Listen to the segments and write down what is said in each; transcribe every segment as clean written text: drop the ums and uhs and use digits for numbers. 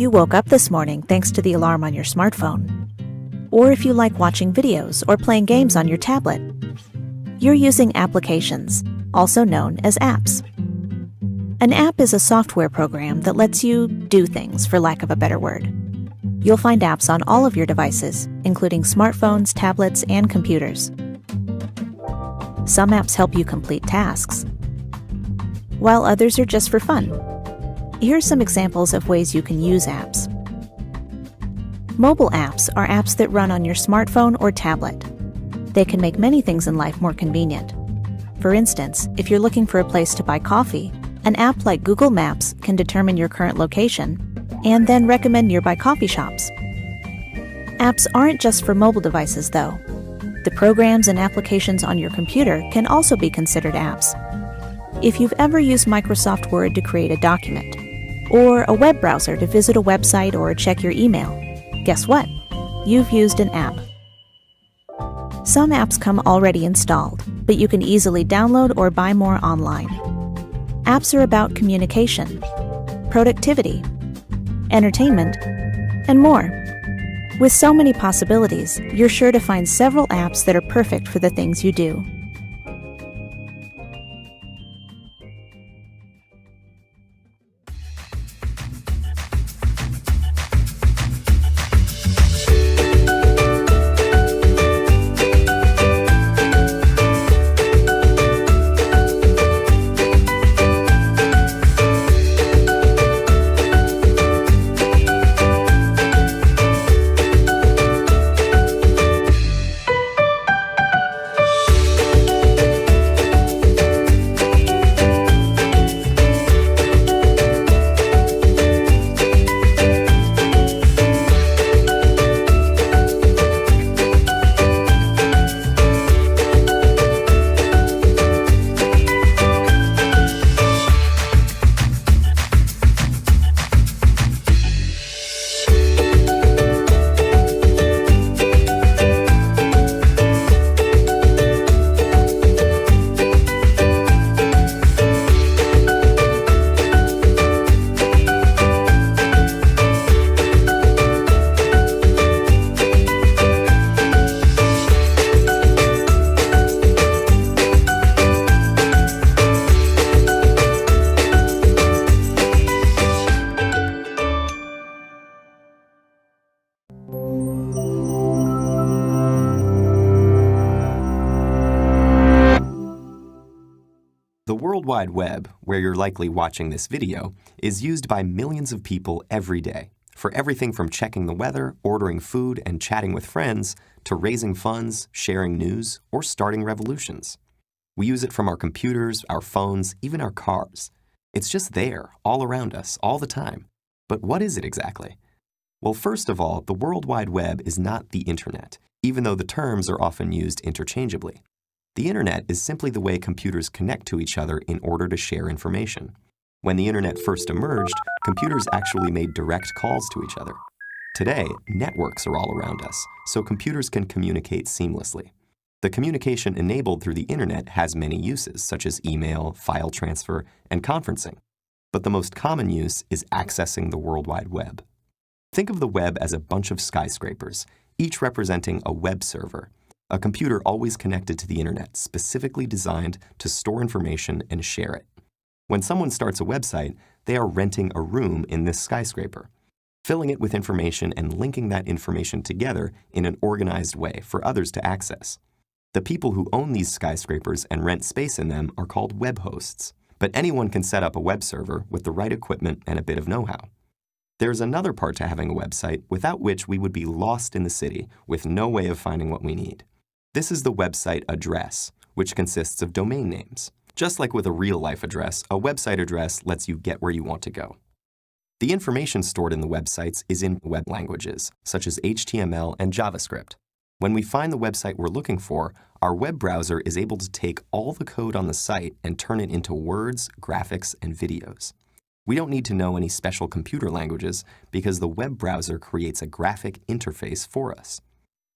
you woke up this morning thanks to the alarm on your smartphone, or if you like watching videos or playing games on your tablet. You're using applications, also known as apps. An app is a software program that lets you do things, for lack of a better word. You'll find apps on all of your devices, including smartphones, tablets, and computers. Some apps help you complete tasks, while others are just for fun. Here's some examples of ways you can use apps. Mobile apps are apps that run on your smartphone or tablet. They can make many things in life more convenient. For instance, if you're looking for a place to buy coffee, an app like Google Maps can determine your current location and then recommend nearby coffee shops. Apps aren't just for mobile devices, though. The programs and applications on your computer can also be considered apps. If you've ever used Microsoft Word to create a document, or a web browser to visit a website or check your email, guess what? You've used an app. Some apps come already installed, but you can easily download or buy more online. Apps are about communication, productivity, entertainment, and more. With so many possibilities, you're sure to find several apps that are perfect for the things you do. The World Wide Web, where you're likely watching this video, is used by millions of people every day for everything from checking the weather, ordering food, and chatting with friends, to raising funds, sharing news, or starting revolutions. We use it from our computers, our phones, even our cars. It's just there, all around us, all the time. But what is it exactly? Well, first of all, the World Wide Web is not the Internet, even though the terms are often used interchangeably. The Internet is simply the way computers connect to each other in order to share information. When the Internet first emerged, computers actually made direct calls to each other. Today, networks are all around us, so computers can communicate seamlessly. The communication enabled through the Internet has many uses, such as email, file transfer, and conferencing. But the most common use is accessing the World Wide Web. Think of the web as a bunch of skyscrapers, each representing a web server, a computer always connected to the Internet, specifically designed to store information and share it. When someone starts a website, they are renting a room in this skyscraper, filling it with information and linking that information together in an organized way for others to access. The people who own these skyscrapers and rent space in them are called web hosts, but anyone can set up a web server with the right equipment and a bit of know-how. There's another part to having a website without which we would be lost in the city with no way of finding what we need. This is the website address, which consists of domain names. Just like with a real-life address, a website address lets you get where you want to go. The information stored in the websites is in web languages, such as HTML and JavaScript. When we find the website we're looking for, our web browser is able to take all the code on the site and turn it into words, graphics, and videos. We don't need to know any special computer languages because the web browser creates a graphic interface for us.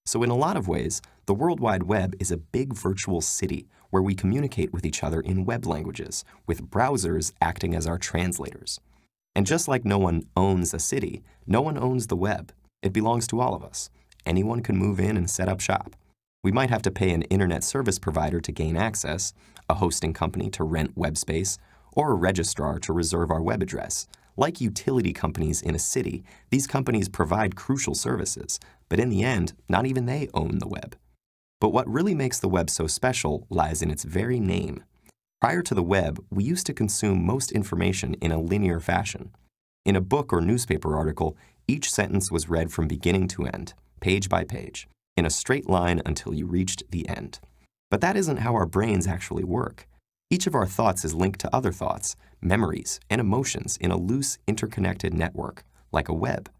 So in a lot of ways, the World Wide Web is a big virtual city where we communicate with each other in web languages, with browsers acting as our translators. And just like no one owns a city, no one owns the web. It belongs to all of us. Anyone can move in and set up shop. We might have to pay an internet service provider to gain access, a hosting company to rent web space, or a registrar to reserve our web address. Like utility companies in a city, these companies provide crucial services, but in the end, not even they own the web. But what really makes the web so special lies in its very name. Prior to the web, we used to consume most information in a linear fashion. In a book or newspaper article, each sentence was read from beginning to end, page by page, in a straight line until you reached the end. But that isn't how our brains actually work. Each of our thoughts is linked to other thoughts, memories, and emotions in a loose, interconnected network, like a web.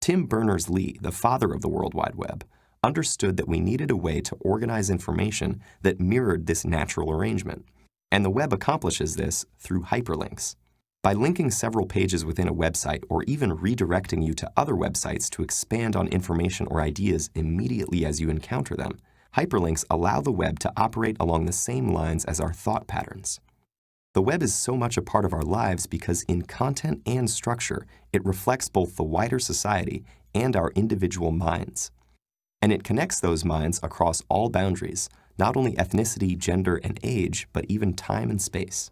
Tim Berners-Lee, the father of the World Wide Web, understood that we needed a way to organize information that mirrored this natural arrangement. And the web accomplishes this through hyperlinks. By linking several pages within a website or even redirecting you to other websites to expand on information or ideas immediately as you encounter them, hyperlinks allow the web to operate along the same lines as our thought patterns. The web is so much a part of our lives because in content and structure, it reflects both the wider society and our individual minds. And it connects those minds across all boundaries, not only ethnicity, gender, and age, but even time and space.